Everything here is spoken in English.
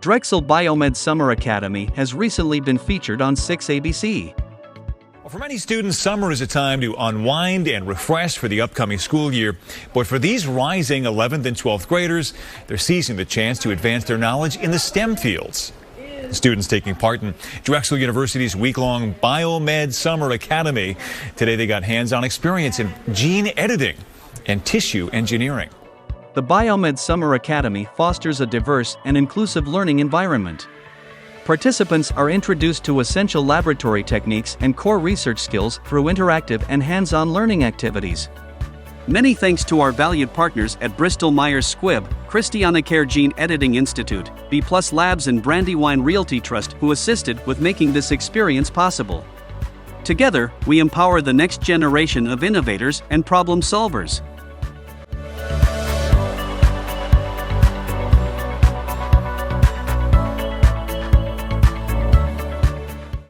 Drexel BIOMED Summer Academy has recently been featured on 6ABC. Well, for many students, summer is a time to unwind and refresh for the upcoming school year. But for these rising 11th and 12th graders, they're seizing the chance to advance their knowledge in the STEM fields. Students taking part in Drexel University's week-long BIOMED Summer Academy. Today they got hands-on experience in gene editing and tissue engineering. The BIOMED Summer Academy fosters a diverse and inclusive learning environment. Participants are introduced to essential laboratory techniques and core research skills through interactive and hands-on learning activities. Many thanks to our valued partners at Bristol Myers Squibb, ChristianaCare Gene Editing Institute, B+Labs and Brandywine Realty Trust who assisted with making this experience possible. Together, we empower the next generation of innovators and problem solvers.